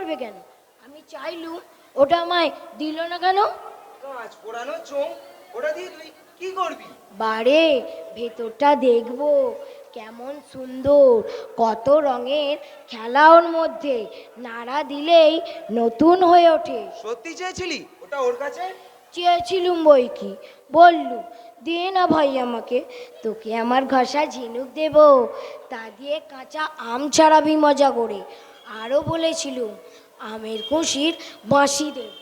করবে কেন? আমি চাইলুম, ওটা আমায় দিল না কেন? কাঁচ পোড়ানো চোখ, ওটা দিয়ে তুই কি করবি? বারে, ভেতরটা দেখবো কেমন সুন্দর, কত রঙের খেলা ওর মধ্যে, নাড়া দিলেই নতুন হয়ে ওঠে। সত্যি চেয়েছিলি ওটা ওর কাছে? চেয়েছিলুম বই কি, বললু দে না ভাই আমাকে, তোকে আমার ঘষা ঝিনুক দেব, তা দিয়ে কাঁচা আম ছাড়াবি মজা করে। আরও বলেছিলুম আমের খুশির বাঁশি দেব,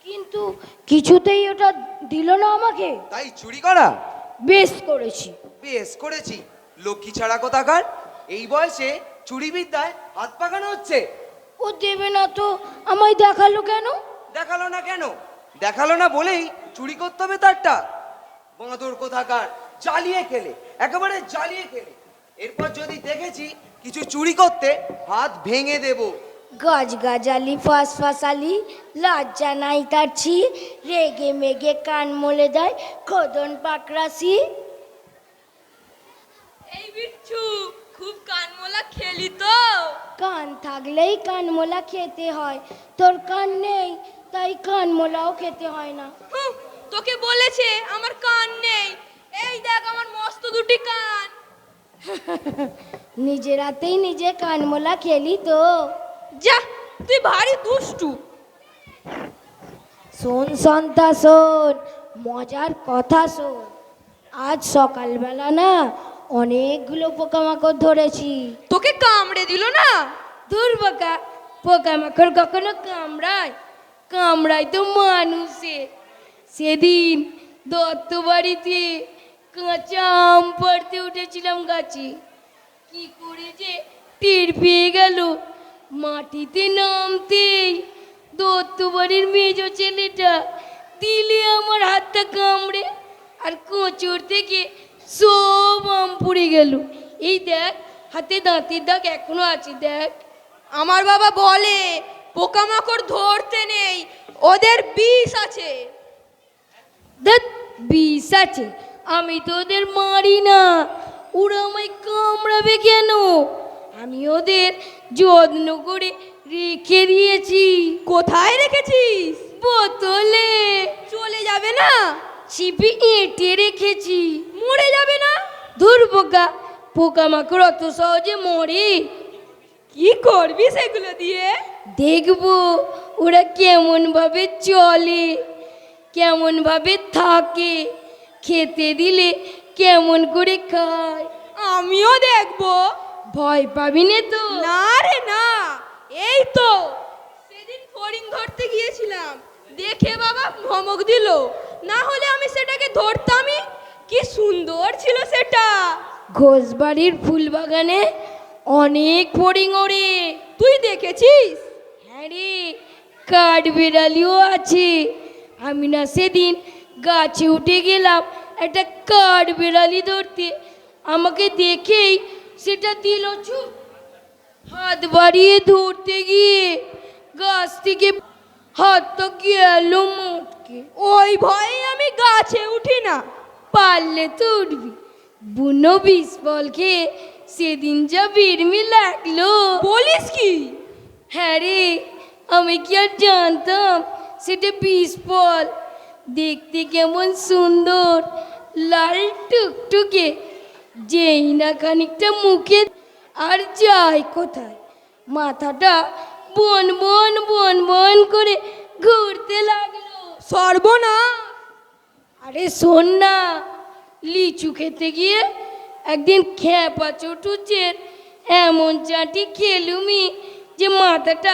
কিন্তু কিছুতেই ওটা দিল না আমাকে। তাই চুরি করা? বেশ করেছি। বেশ করেছি, লক্ষ্মী ছাড়া কোথাকার, এই বয়সে চুরি বিদ্যায় হাত পাকানো হচ্ছে। ও দেবে না তো আমায় দেখালো কেন? দেখালো না কেন? দেখালো না বলেই চুরি করতে হবে তারটা। বাঁদর কোথাকার, জ্বালিয়ে খেলে, একেবারে জ্বালিয়ে খেলে। এরপর যদি দেখেছি কিছু চুরি করতে, হাত ভেঙে দেব। গাছ গাজালি ফাঁস ফাঁসালি, লজ্জা নাই তার ছি, রেগে মেগে কান মলে দেয় খোদন পাকরাশি। এই বিচ্ছু, খুব কানমোলা খেলি তো। কান থাকলেই কানমোলা খেতে হয়, তোর কান নেই তাই কানমোলাও খেতে হয় না। হুঁ, তোকে বলেছে আমার কান নেই, এই দেখ আমার মস্ত দুটি কান। নিজের হাতেই নিজে কানমোলা খেলি তো। যা, তুই ভারী দুষ্টু। শোন সন্তা শোন, মজার কথা শোন। আজ সকালবেলা না অনেকগুলো পোকামাকড় ধরেছি। তোকে কামড়ে দিল না? দূর বোকা, পোকামাকড় কখনো কামড়ায়? কামড়ায় তো মানুষে। সেদিন দত্ত বাড়িতে কাঁচা আম পাড়তে উঠেছিলাম গাছে, কি করে যে টের পেয়ে গেল, মাটিতে নামতেই দত্ত বাড়ির মেজ ছেলেটা দিলে আমার হাতটা কামড়ে, আর কোঁচড় থেকে সব আম পড়ে গেল। এই দেখ, হাতে দাঁতের দাগ এখনো আছে, দেখ। আমার বাবা বলে পোকামাকড় ধরতে নেই, ওদের বিষ আছে। দেখ, বিষ আছে, আমি তো ওদের মারি না, ওরা আমায় কামড়াবে কেন? আমি ওদের যত্ন করে রেখে দিয়েছি। কোথায় রেখেছিস? বোতলে। চলে যাবে না? চিপি এঁটে রেখেছি। মরে যাবে না? ধুর বোকা, পোকামাকড় অত সহজে মরে? কি করবি সেগুলো দিয়ে? দেখবো ওরা কেমন ভাবে চলে, কেমন ভাবে থাকে, খেতে দিলে কেমন করে খায়। আমিও দেখবো। ভয় পাবি না তো? না রে না, এই তো সেদিন ফড়িং ধরতে গিয়েছিলাম, দেখে বাবা ধমক দিল, না হলে আমি সেটাকে ধরতামই। কি সুন্দর ছিল সেটা। ঘোষবাড়ির ফুল বাগানে অনেক ফড়িং ওড়ে। তুই দেখেছিস? হ্যাঁ রে, কাঠবিড়ালিও আছে। আমি না সেদিন গাছে উঠে গেলাম একটা কাঠবিড়ালি ধরতে, আমাকে দেখেই সেটা দিল চুপ। হাত বাড়িয়ে ধরতে গিয়ে গাছ থেকে হাতটা গেল মোটকে। ওই ভয়ে আমি গাছে উঠি না। পারলে তো উঠবি, বুনো বিষ ফল খেয়ে সেদিন যা বিড়মি লাগলো। বলিস কি? হ্যাঁ রে, আমি কি আর জানতাম সেটা বিষ ফল। দেখতে কেমন সুন্দর, লাল টুকটুকে, যেই না খানিকটা মুখে আর যায় কোথায়, মাথাটা বন বন বন বন করে ঘুরতে লাগলো। সর্বনাশ! আরে শোন না, লিচু খেতে গিয়ে একদিন খেপা চটুচের এমন চাটি খেলুমি যে মাথাটা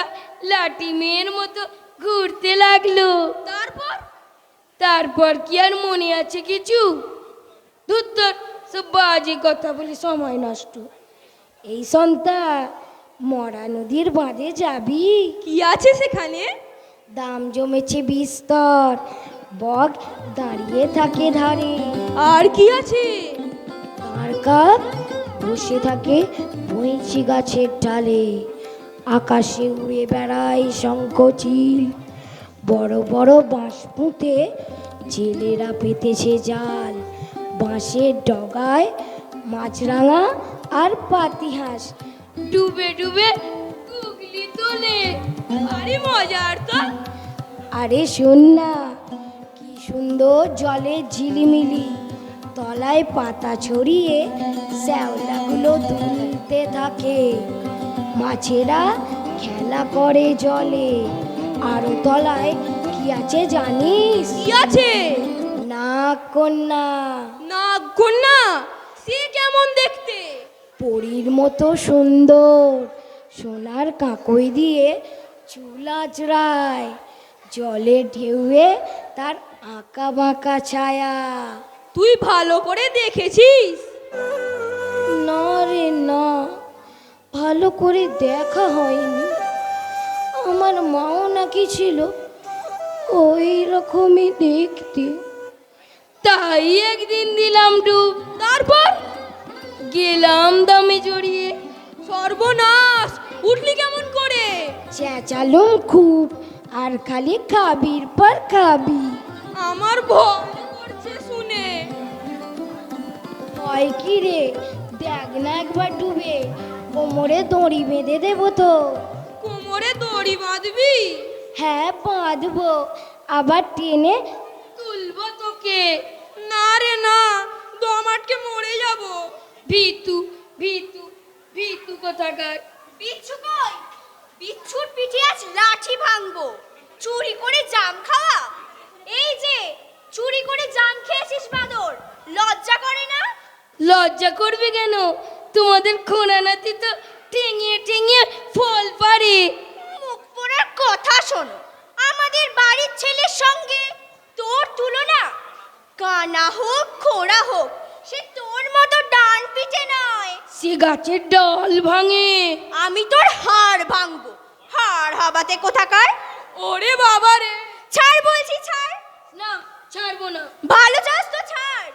লাঠি মেয়ের মতো ঘুরতে লাগলো। তারপর? তারপর কি আর মনে আছে কিছু? ধুত্তর, সব বাজে কথা বলে সময় নষ্ট। এই সন্তা, মরা নদীর বাঁধে যাবি? কি আছে সেখানে? দাম জমেছে বিস্তর, বক দাঁড়িয়ে থাকে ধারে। আর কি আছে? কার কাক বসে থাকে বইচি গাছের ডালে, আকাশে উড়ে বেড়ায় শঙ্খচিল, বড় বড় বাঁশ পুঁতে জেলেরা পেতেছে জাল, বাঁশের ডগায় মাছরাঙা আর পাতিহাঁস ডুবে ডুবে গুগলি তোলে। আরে মজার তো। আরে শোন না, কি সুন্দর জলে ঝিলিমিলি, তলায় পাতা ছড়িয়ে শ্যাওলাগুলো দুলতে থাকে, মাছেরা খেলা করে জলে। আরো তলায় কি আছে জানিস? কি আছে? নাগ কন্যা, নাগ কন্যা? সে কেমন দেখতে? পরীর মতো সুন্দর, সোনার কাঁকই দিয়ে চুল আঁচড়ায়, জলে ঢেউয়ে তার আঁকা বাঁকা ছায়া। তুই ভালো করে দেখেছিস? না রে না, ভালো করে দেখা হয়নি। আমার মাও নাকি ছিল ওই রকমই দেখতে, তাই একদিন দিলাম ডুব, তারপর? গেলাম দামে জড়িয়ে। সর্বনাশ! উঠলি কেমন করে? চেঁচালুম খুব, আর খালি খাবির পর খাবি। আমার ভয় করছে শুনে। ভয় কি রে, দেখ না একবার ডুবে, কোমরে দড়ি বেঁধে দেবো তো। কোমরে দড়ি বাঁধবি? হ্যাঁ বাঁধবো, আবার টেনে তুলবো তোকে। না রে না, দম আটকে মরে যাব। ভিতু ভিতু ভিতু কোথাকার। বিচ্ছু কই? বিচ্ছুর পিঠে আজ লাঠি ভাঙবো। চুরি করে জাম খাওয়া? এই যে চুরি করে জাম খেয়েছিস বাদর, লজ্জা করে না? লজ্জা করবে কেন? তোমাদের খোনা নাতি তো ঠেঙিয়ে ঠেঙিয়ে ফল পারে। মুখ পোড়ার কথা শোনো, আমাদের বাড়ির ছেলের সঙ্গে তোর তুলনা? কানা হোক খোড়া হোক, সে তোর মতো ডান পিঠে নয়। সে গাছের ডাল ভাঙে। আমি তোর হাড় ভাঙবো, হাড় হাবাতে কোথাকার। ওরে বাবা রে! ছাড় বলছি, ছাড়। না, ছাড়বো না। ভালো চাস তো ছাড়।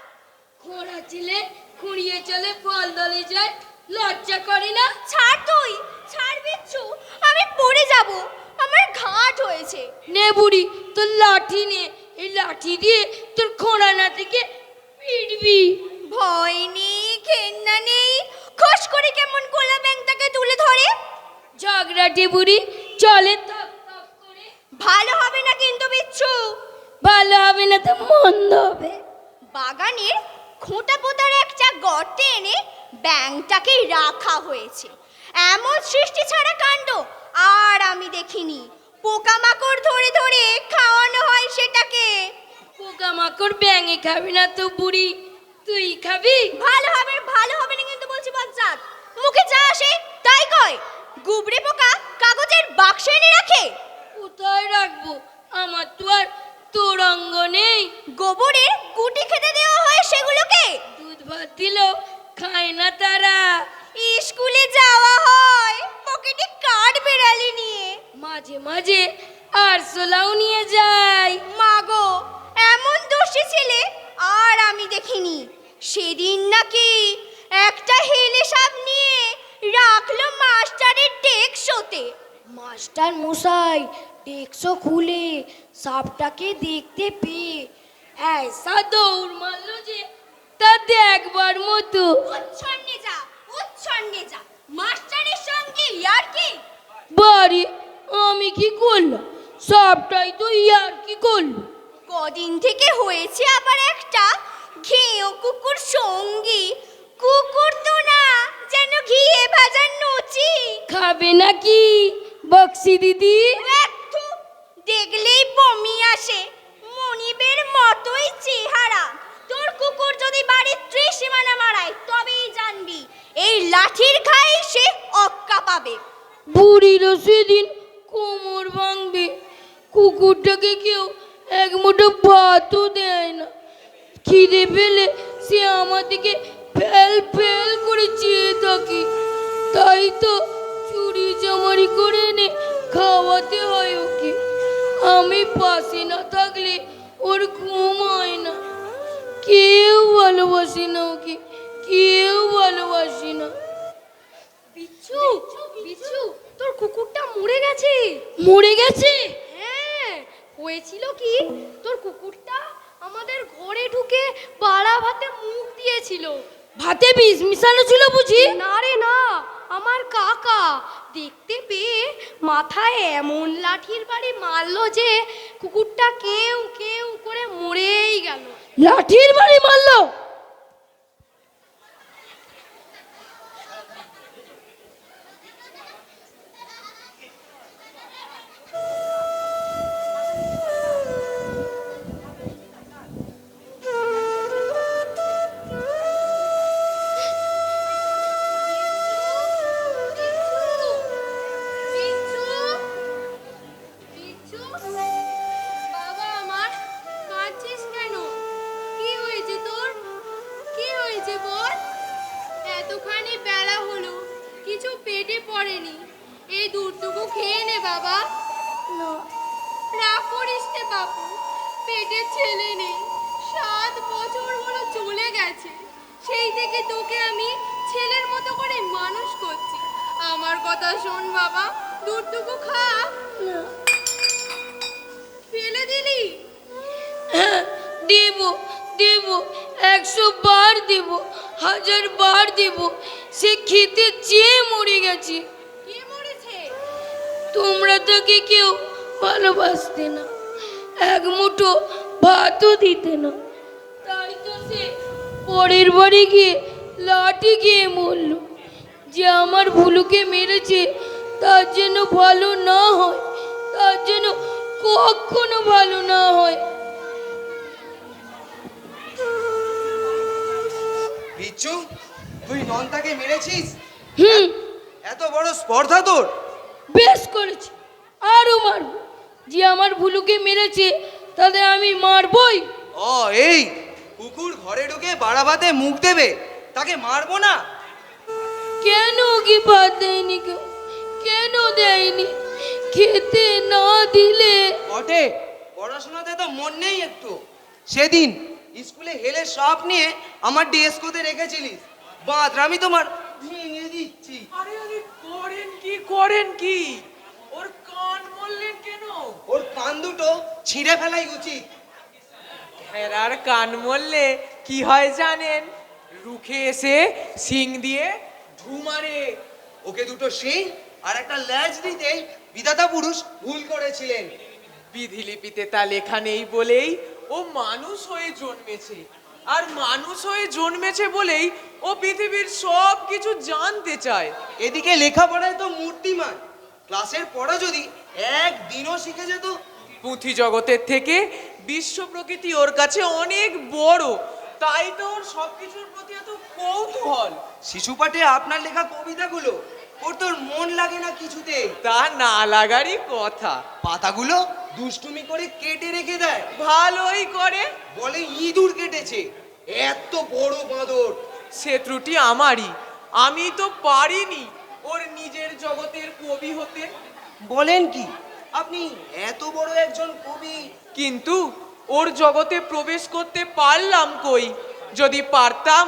খোঁড়া ছেলে খুঁড়িয়ে চলে ফল দলে যায়, লজ্জা করে না? ছাড় তুই, ছাড় বিচ্ছু, আমি পড়ে যাব, আমার ঘাট হয়েছে। নে বুড়ি, তোর লাঠি নে, এই লাঠি দিয়ে তোর খোঁড়া নাতিকে পিটবি। ভয় নেই, ঘেন্না নেই, খস করে কেমন গোলা ব্যাংকটাকে তুলে ধরে। ঝগড়াটে বুড়ি চলে থপ থপ করে। ভালো হবে না কিন্তু বিচ্ছু। ভালো হবে না তো মন্দ হবে। বাগানের খোঁটা পোতার একটা গর্তে এনে ব্যাংকটাকে রাখা হয়েছে। এমন সৃষ্টি ছাড়া কাণ্ড আর আমি দেখিনি। পোকামাকড় ধরে ধরে খাওয়ানো হয় সেটাকে। পোকামাকড় ব্যাঙে খাবি না তো বুড়ি, তুই খাবি? ভালো হবে না কিন্তু বলছি বজ্জাত। মুখে যা আসে তাই কয়। গুবরে পোকা কাগজের বাক্সে এনে রাখে। কোথায় রাখবো? আমার তো আর তোরঙ্গ নেই। গোবরের গুটি খেতে দেওয়া হয় সেগুলোকে। দুধ ভাত দিলেও খায় না তারা। স্কুলে যাওয়া হয় পকেটে কাঠ বেড়ালি নিয়ে। মাঝে মাঝে আরশোলাও নিয়ে যাই। মাগো, এমন দোষী ছেলে আর আমি দেখিনি। সেদিন নাকি একটা হেলে সাপ নিয়ে রাখলো মাস্টারের ডেস্কতে। মাস্টার মশাই ডেস্কও খুলে সাপটাকে দেখতে পেয়ে ऐसा দৌড় মারলো যে তা দেখবার মতো। উচ্ছন্নে যা মাস্টারের সঙ্গে ইয়ার কি? বাড়ি আমি কি করলাম? সবটাই তো ইয়ার কি করলো। কদিন থেকে হয়েছে আবার একটা ঘেঁয়ো কুকুর সঙ্গী। কুকুর তো না, যেন ঘিয়ে ভাজার নচি। খাবে নাকি বক্সি দিদি? একটু দেখলেই বমি আসে। মনিবের মতোই চেহারা। তোর কুকুর যদি বাড়ির ত্রিসীমানা মারায় তবেই জানবি এই লাঠির ঘায়ে সে অক্কা পাবে। বুড়িরও সেদিন কোমর ভাঙবে। কুকুরটাকে কেউ এক মুঠো ভাতও দেয় না। খিদে পেলে সে আমার দিকে ফেল ফেল করে চেয়ে থাকে। তাই তো চুরি চামারি করে এনে খাওয়াতে হয় ওকে। আমি পাশে না থাকলে ওর ঘুম হয় না। কেউ ভালোবাসে না ওকে, কেউ ভালোবাসে না। বিচ্ছু, বিচ্ছু, তোর কুকুরটা মরে গেছে। মরে গেছে? হ্যাঁ, হয়েছিল কি, তোর কুকুরটা আমাদের ঘরে ঢুকে বাড়া ভাতে মুখ দিয়েছিল। ভাতে বিষ মিশানো ছিল বুঝি? না রে না, আমার কাকা দেখতে পেয়ে মাথায় এমন লাঠির বাড়ি মারলো যে কুকুরটা কেউ কেউ করে মরেই গেল। লাঠির বাড়ি মারলো? বাবা আমার, কাঁদছিস কেন? কি হয়েছে তোর? কি হয়েছে বল? এতখানি বেলা হলো, কিছু পেটে পড়েনি, এই দুধটুকু খেয়ে নে বাবা। রাগ করিস নে বাপু, পেটের ছেলে নেই, 7 বছর হলো চলে গেছে, সেই থেকে তোকে আমি ছেলের মতো করে মানুষ করছি। আমার কথা শোন বাবা, দুধটুকু খা। ফেলে দিলি? দেব দেব, 100 বার দেব, 1000 বার দেব, সে খেতে চেয়ে মরে গেছে। কে মরেছে? তোমরা তাকে কেউ ভালোবাসতে না, এক মুঠো ভাতও দিতে না, তাই তো সে পরের বাড়ি গিয়ে লাঠি খেয়ে মরল। যে আমার ভুলুকে মেরেছে তার যেন ভালো না হয়, তার যেন কখনো ভালো না হয়। বিচ্ছু, তুই নন্দাকে মেরেছিস? হুম, এত বড় স্পর্ধা তোর? বেশ করেছি, আরও মারব। যে আমার ভুলুকে মেরেছে তাদের আমি মারবই। ও এই কুকুর ঘরে ঢুকে বাড়াবাতে মুখ দেবে, তাকে মারবো না? কেন কি ভাত দেয়নি কেউ? কেন দেয়নি? খেতে না দিলে? বটে, পড়াশোনাতে তো মন নেই একটু। সেদিন স্কুলে হেলে সব নিয়ে আমার ডেস্কোতে রেখেছিলিস, বাদরামি তোমার ভেঙে দিচ্ছি। আরে আরে করেন কি? ওর কান মরলেন কেন? ওর কান দুটো ছিঁড়ে ফেলাই উচিত। ভেড়ার কান মরলে কি হয় জানেন? রুখে এসে শিং দিয়ে ঢু মারে। ওকে দুটো শিং আর একটা ল্যাজ দিতে বিধাতা পুরুষ ভুল করেছিলেন। বিধিলিপিতে তা লেখা নেই বলেই ও মানুষ হয়ে জন্মেছে, আর মানুষ হয়ে জন্মেছে বলেই ও পৃথিবীর সব কিছু জানতে চায়। এদিকে লেখাপড়ায় তো মূর্তিমান, ক্লাসের পড়া যদি একদিনও শিখে যেত। পুঁথি জগতের থেকে বিশ্ব প্রকৃতি ওর কাছে অনেক বড়, তাই তো ওর সবকিছুর প্রতি এত কৌতূহল। শিশুপাঠে আপনার লেখা কবিতাগুলো ওর তোর মন লাগে না কিছুতে। তা না লাগারই কথা। পাতাগুলো দুষ্টুমি করে কেটে রেখে দেয়, ভালোই করে। বলে ইঁদুর কেটেছে। এত বড় বাঁদর। সে ত্রুটি আমারই, আমি তো পারিনি ওর নিজের জগতের কবি হতে। বলেন কি, আপনি এত বড় একজন কবি? কিন্তু ওর জগতে প্রবেশ করতে পারলাম কই? যদি পারতাম,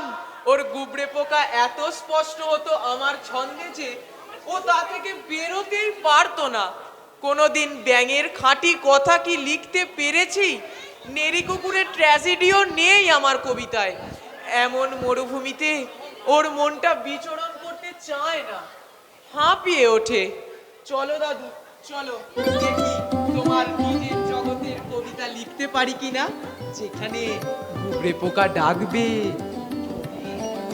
ওর গুবড়ে পোকা এত স্পষ্ট হতো আমার ছন্দে যে ও তা থেকে বেরোতেই পারতো না। কোনোদিন ব্যাঙের খাঁটি কথা কি লিখতে পেরেছি? নেরি কুকুরের ট্র্যাজেডিও নেই আমার কবিতায়। এমন মরুভূমিতে ওর মনটা বিচরণ করতে চায় না, হাঁপিয়ে ওঠে। চলো দাদু, চলো দেখি তোমার নিজের জগতের কবিতা লিখতে পারি কিনা, যেখানে গুবরে পোকা ডাকবে,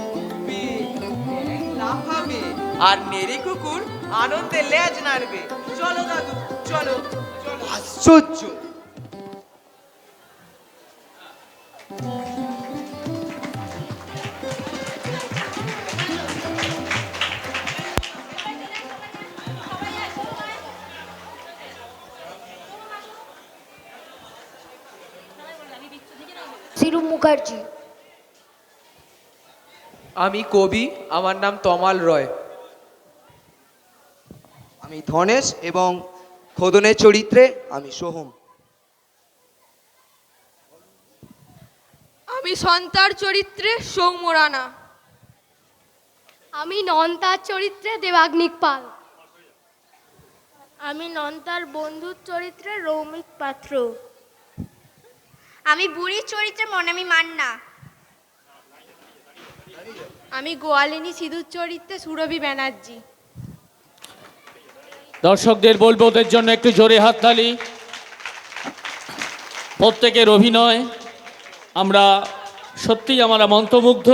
উড়বে, ব্যাঙ লাফাবে, আর নেড়ে কুকুর আনন্দে লেজ নাড়বে। চলো দাদু, চলো চলো। আশ্চর্য! শিরু মুখার্জি। আমি কবি, আমার নাম তমাল রয়। আমি ধনেশ এবং খোদনের চরিত্রে আমি সোহম। আমি সন্তার চরিত্রে সৌম্য রানা। আমি নন্তার চরিত্রে দেবাগ্নিক পাল। আমি নন্তার বন্ধুর চরিত্রে রৌমিক পাত্র। আমি বুড়ির চরিত্রে মনামি মান্না। আমি গোয়ালিনী সিঁদুর চরিত্রে সুরভি ব্যানার্জি। দর্শকদের বলবো ওদের জন্য একটু জোরে হাততালি। প্রত্যেকের অভিনয় আমরা সত্যিই আমরা মন্ত্রমুগ্ধ।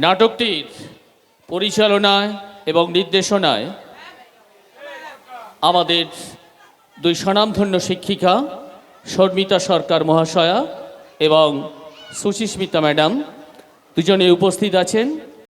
নাটকটির পরিচালনায় এবং নির্দেশনায় আমাদের দুই স্বনামধন্য শিক্ষিকা শর্মিতা সরকার মহাশয়া এবং সুচিস্মিতা ম্যাডাম দুজনে উপস্থিত আছেন।